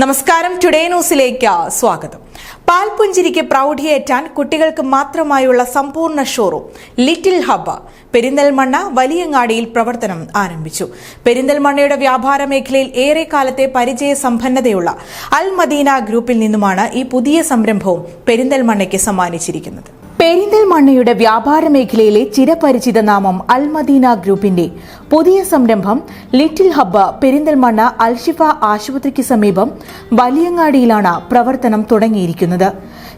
നമസ്കാരം, ടുഡേ ന്യൂസിലേക്ക് സ്വാഗതം. പാൽപുഞ്ചിരിക്ക് പ്രൗഢിയേറ്റാൻ കുട്ടികൾക്ക് മാത്രമായുള്ള സമ്പൂർണ്ണ ഷോറൂം ലിറ്റിൽ ഹബ്ബ് പെരിന്തൽമണ്ണ വലിയങ്ങാടിയിൽ പ്രവർത്തനം ആരംഭിച്ചു. പെരിന്തൽമണ്ണയുടെ വ്യാപാര മേഖലയിൽ ഏറെക്കാലത്തെ പരിചയ സമ്പന്നതയുള്ള അൽ മദീന ഗ്രൂപ്പിൽ നിന്നുമാണ് ഈ പുതിയ സംരംഭവും പെരിന്തൽമണ്ണയ്ക്ക് സമ്മാനിച്ചിരിക്കുന്നത്. പെരിന്തൽമണ്ണയുടെ വ്യാപാര മേഖലയിലെ ചിരപരിചിത നാമം അൽ മദീന ഗ്രൂപ്പിന്റെ പുതിയ സംരംഭം ലിറ്റിൽ ഹബ്ബ് പെരിന്തൽമണ്ണ അൽഷിഫ ആശുപത്രിക്ക് സമീപം വലിയങ്ങാടിയിലാണ് പ്രവർത്തനം തുടങ്ങിയിരിക്കുന്നത്.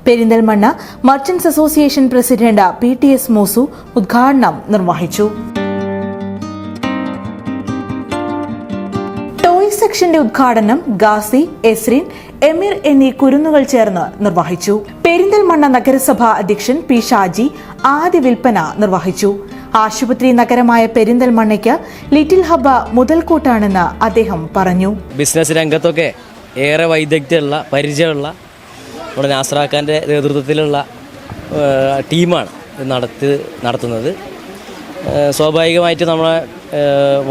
Perinthalmanna merchants association president PTS Moosu ഉദ്ഘാടനം നിർവഹിച്ചു. ടോയ് സെക്ഷന്റെ ഉദ്ഘാടനം ഗാസി, എസ്രിൻ, എമിർ എന്നീ കുരുന്നുകൾ ചേർന്ന് നിർവഹിച്ചു. പെരിന്തൽമണ്ണ നഗരസഭ അധ്യക്ഷൻ P. ഷാജി ആദ്യ വിൽപ്പന നിർവഹിച്ചു. ആശുപത്രി നഗരമായ പെരിന്തൽമണ്ണയ്ക്ക് ലിറ്റിൽ ഹബ്ബ് മുതൽക്കൂട്ടാണെന്ന് അദ്ദേഹം പറഞ്ഞു. ബിസിനസ് രംഗത്തൊക്കെ ഏറെ വൈദഗ്ധ്യമുള്ള പരിചയമുള്ള നമ്മുടെ നാസറാക്കാൻ്റെ നേതൃത്വത്തിലുള്ള ടീമാണ് നടത്തുന്നത്. സ്വാഭാവികമായിട്ട് നമ്മളെ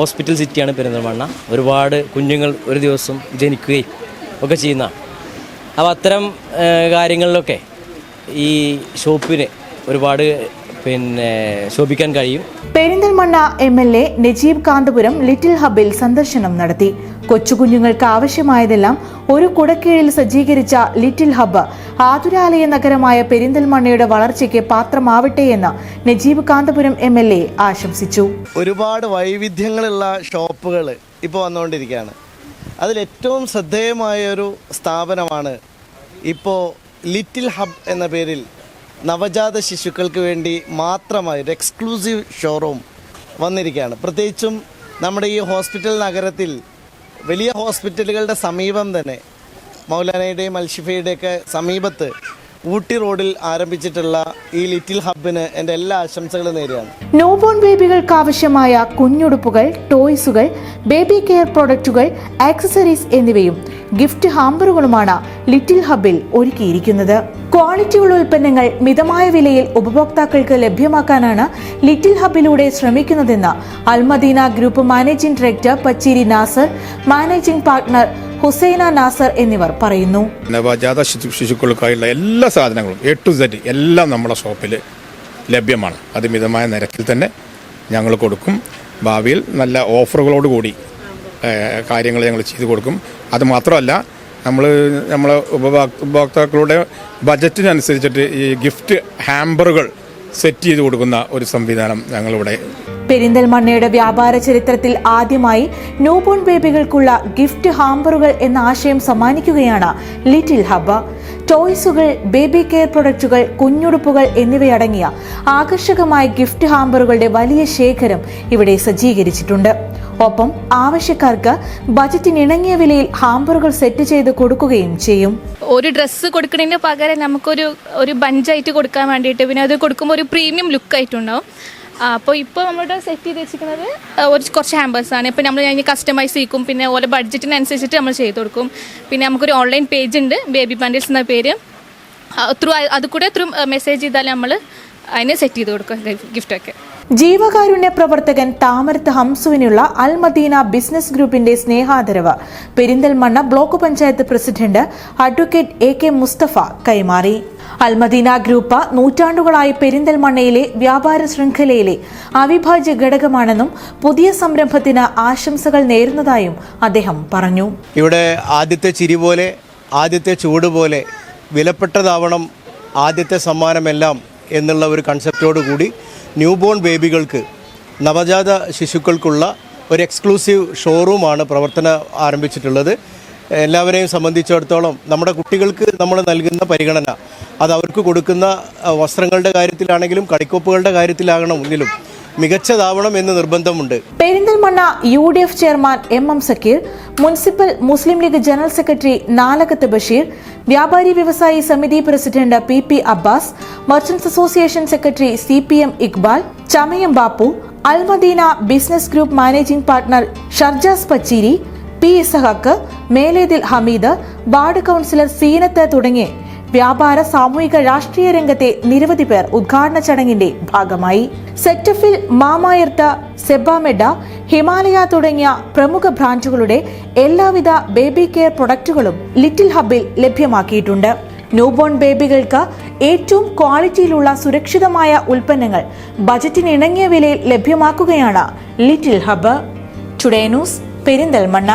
ഹോസ്പിറ്റൽ സിറ്റിയാണ് പെരിന്തൽമണ്ണ. ഒരുപാട് കുഞ്ഞുങ്ങൾ ഒരു ദിവസം ജനിക്കുകയും ഒക്കെ ചെയ്യുന്നതാണ്. അപ്പോൾ അത്തരം കാര്യങ്ങളിലൊക്കെ ഈ ഷോപ്പിന് ഒരുപാട് ശോഭിക്കാൻ കഴിയും. പെരിന്തൽമണ്ണ MLA നജീബ് കാന്തപുരം ലിറ്റിൽ ഹബ്ബിൽ സന്ദർശനം നടത്തി. കൊച്ചുകുഞ്ഞുങ്ങൾക്ക് ആവശ്യമായതെല്ലാം ഒരു കുടക്കീഴിൽ സജ്ജീകരിച്ച ലിറ്റിൽ ഹബ്ബ് ആതുരാലയ നഗരമായ പെരിന്തൽമണ്ണയുടെ വളർച്ചയ്ക്ക് പാത്രമാവട്ടെ എന്ന് നജീബ് കാന്തപുരം MLA ആശംസിച്ചു. ഒരുപാട് വൈവിധ്യങ്ങളുള്ള ഷോപ്പുകൾ ഇപ്പോൾ വന്നുകൊണ്ടിരിക്കുകയാണ്. അതിലേറ്റവും ശ്രദ്ധേയമായൊരു സ്ഥാപനമാണ് ഇപ്പോൾ ലിറ്റിൽ ഹബ്ബ് എന്ന പേരിൽ നവജാത ശിശുക്കൾക്ക് വേണ്ടി മാത്രമായി ഒരു എക്സ്ക്ലൂസീവ് ഷോറൂം വന്നിരിക്കുകയാണ്. പ്രത്യേകിച്ചും നമ്മുടെ ഈ ഹോസ്പിറ്റൽ നഗരത്തിൽ വലിയ ഹോസ്പിറ്റലുകളുടെ സമീപം തന്നെ മൗലാനയുടെയും അൽഷിഫയുടെയൊക്കെ സമീപത്ത് ഊട്ടി റോഡിൽ ആരംഭിച്ചിട്ടുള്ള ഈ ലിറ്റിൽ ഹബ്ബിന് എൻ്റെ എല്ലാ ആശംസകളും നേരെയാണ്. ന്യൂബോൺ ബേബികൾക്ക് ആവശ്യമായ കുഞ്ഞുടുപ്പുകൾ, ടോയ്സുകൾ, ബേബി കെയർ പ്രോഡക്റ്റുകൾ, ആക്സസറീസ് എന്നിവയും ഗിഫ്റ്റ് ഹാമ്പറുകളുമാണ് ലിറ്റിൽ ഹബ്ബിൽ ഒരുക്കിയിരിക്കുന്നത്. ക്വാളിറ്റിയുള്ള ഉൽപ്പന്നങ്ങൾ മിതമായ വിലയിൽ ഉപഭോക്താക്കൾക്ക് ലഭ്യമാക്കാനാണ് ലിറ്റിൽ ഹബ്ബിലൂടെ ശ്രമിക്കുന്നതെന്ന് Al Madina group managing director Pacheri Nasar, managing partner Husaina Nasar എന്നിവർ പറയുന്നു. നവജാത ശിശുക്കൾക്കായുള്ള എല്ലാ സാധനങ്ങളും A to Z എല്ലാം നമ്മുടെ ഷോപ്പിൽ ലഭ്യമാണ്. അത് മിതമായ നിരക്കിൽ തന്നെ ഞങ്ങൾ കൊടുക്കും. ഭാവിയിൽ നല്ല ഓഫറുകളോട് കൂടി കാര്യങ്ങൾ ഞങ്ങൾ ചെയ്തു കൊടുക്കും. അതുമാത്രമല്ല, നമ്മളെ ഉപഭോക്താക്കളുടെ ബജറ്റിനനുസരിച്ചിട്ട് ഈ ഗിഫ്റ്റ് ഹാമ്പറുകൾ സെറ്റ് ചെയ്ത് കൊടുക്കുന്ന ഒരു സംവിധാനം ഞങ്ങളിവിടെ. പെരിന്തൽമണ്ണയുടെ വ്യാപാര ചരിത്രത്തിൽ ആദ്യമായി ന്യൂബോൺ ബേബികൾക്കുള്ള ഗിഫ്റ്റ് ഹാമ്പറുകൾ എന്ന ആശയം സമ്മാനിക്കുകയാണ് ലിറ്റിൽ ഹബ്ബ്. ടോയ്സുകൾ, ബേബി കെയർ പ്രൊഡക്റ്റുകൾ, കുഞ്ഞുടുപ്പുകൾ എന്നിവയടങ്ങിയ ആകർഷകമായ ഗിഫ്റ്റ് ഹാമ്പറുകളുടെ വലിയ ശേഖരം ഇവിടെ സജ്ജീകരിച്ചിട്ടുണ്ട്. ഒപ്പം ആവശ്യക്കാർക്ക് ബജറ്റിനിണങ്ങിയ വിലയിൽ ഹാമ്പറുകൾ സെറ്റ് ചെയ്ത് കൊടുക്കുകയും ചെയ്യും. ഒരു ഡ്രസ്സ് കൊടുക്കുന്നതിന് പകരം നമുക്കൊരു ബഞ്ചായിട്ട് കൊടുക്കാൻ വേണ്ടിയിട്ട്, പിന്നെ അത് കൊടുക്കുമ്പോൾ ഒരു പ്രീമിയം ലുക്കായിട്ടുണ്ടാവും. അപ്പോൾ ഇപ്പോൾ നമ്മളിവിടെ സെറ്റ് ചെയ്ത് വെച്ചിരിക്കുന്നത് കുറച്ച് ഹാമ്പേഴ്സാണ്. ഇപ്പോൾ നമ്മൾ കഴിഞ്ഞ് കസ്റ്റമൈസ് ചെയ്യും, പിന്നെ ഓരോ ബഡ്ജറ്റിനനുസരിച്ചിട്ട് നമ്മൾ ചെയ്ത് കൊടുക്കും. പിന്നെ നമുക്കൊരു ഓൺലൈൻ പേജ് ഉണ്ട്, ബേബി ബണ്ടിൽസ് എന്ന പേര്. അത് കൂടെ ത്രൂ മെസ്സേജ് ചെയ്താൽ നമ്മൾ അതിന് സെറ്റ് ചെയ്ത് കൊടുക്കും ഗിഫ്റ്റൊക്കെ. ജീവകാരുണ്യ പ്രവർത്തകൻ താമരത്ത് ഹംസുവിനുള്ള അൽ മദീന ബിസിനസ് ഗ്രൂപ്പിന്റെ സ്നേഹാദരവ് Perinthalmanna block panchayat president advocate AK Mustafa കൈമാറി. അൽ മദീന ഗ്രൂപ്പ് നൂറ്റാണ്ടുകളായി പെരിന്തൽമണ്ണയിലെ വ്യാപാര ശൃംഖലയിലെ അവിഭാജ്യ ഘടകമാണെന്നും പുതിയ സംരംഭത്തിന് ആശംസകൾ നേരുന്നതായും അദ്ദേഹം പറഞ്ഞു. ഇവിടെ ആദ്യത്തെ ചിരി പോലെ, ആദ്യത്തെ ചൂട് പോലെ വിലപ്പെട്ടതാവണം ആദ്യത്തെ സമ്മാനമെല്ലാം എന്നുള്ള ഒരു കൺസെപ്റ്റോടു കൂടി ന്യൂബോൺ ബേബികൾക്ക്, നവജാത ശിശുക്കൾക്കുള്ള ഒരു എക്സ്ക്ലൂസീവ് ഷോറൂമാണ് പ്രവർത്തനം ആരംഭിച്ചിട്ടുള്ളത്. എല്ലാവരെയും സംബന്ധിച്ചിടത്തോളം നമ്മുടെ കുട്ടികൾക്ക് നമ്മൾ നൽകുന്ന പരിഗണന, അത് അവർക്ക് കൊടുക്കുന്ന വസ്ത്രങ്ങളുടെ കാര്യത്തിലാണെങ്കിലും കളിക്കോപ്പുകളുടെ കാര്യത്തിലാകണമെങ്കിലും മികച്ചതാവണം എന്ന് നിർബന്ധമുണ്ട്. Perinthalmanna UDF chairman MM Zakir, municipal Muslim League general secretary Nalakath Basheer, വ്യാപാരി വ്യവസായി സമിതി president PP Abbas, merchants association secretary CPM Iqbal, Chamayam Bappu, Al Madina business group managing partner Sharjas Pacheeri, P. Ishaq, Melethil Hameed, ward councillor Zeenath തുടങ്ങി വ്യാപാര, സാമൂഹിക, രാഷ്ട്രീയ രംഗത്തെ നിരവധി പേർ ഉദ്ഘാടന ചടങ്ങിന്റെ ഭാഗമായി. സെറ്റഫിൽ, മാമായർത്ത, സെബാമെഡ, ഹിമാലയ തുടങ്ങിയ പ്രമുഖ ബ്രാൻഡുകളുടെ എല്ലാവിധ ബേബി കെയർ പ്രൊഡക്റ്റുകളും ലിറ്റിൽ ഹബ്ബിൽ ലഭ്യമാക്കിയിട്ടുണ്ട്. ന്യൂബോൺ ബേബികൾക്ക് ഏറ്റവും ക്വാളിറ്റിയിലുള്ള സുരക്ഷിതമായ ഉൽപ്പന്നങ്ങൾ ബജറ്റിന് ഇണങ്ങിയ വിലയിൽ ലഭ്യമാക്കുകയാണ് little hub. Today news, Perinthalmanna.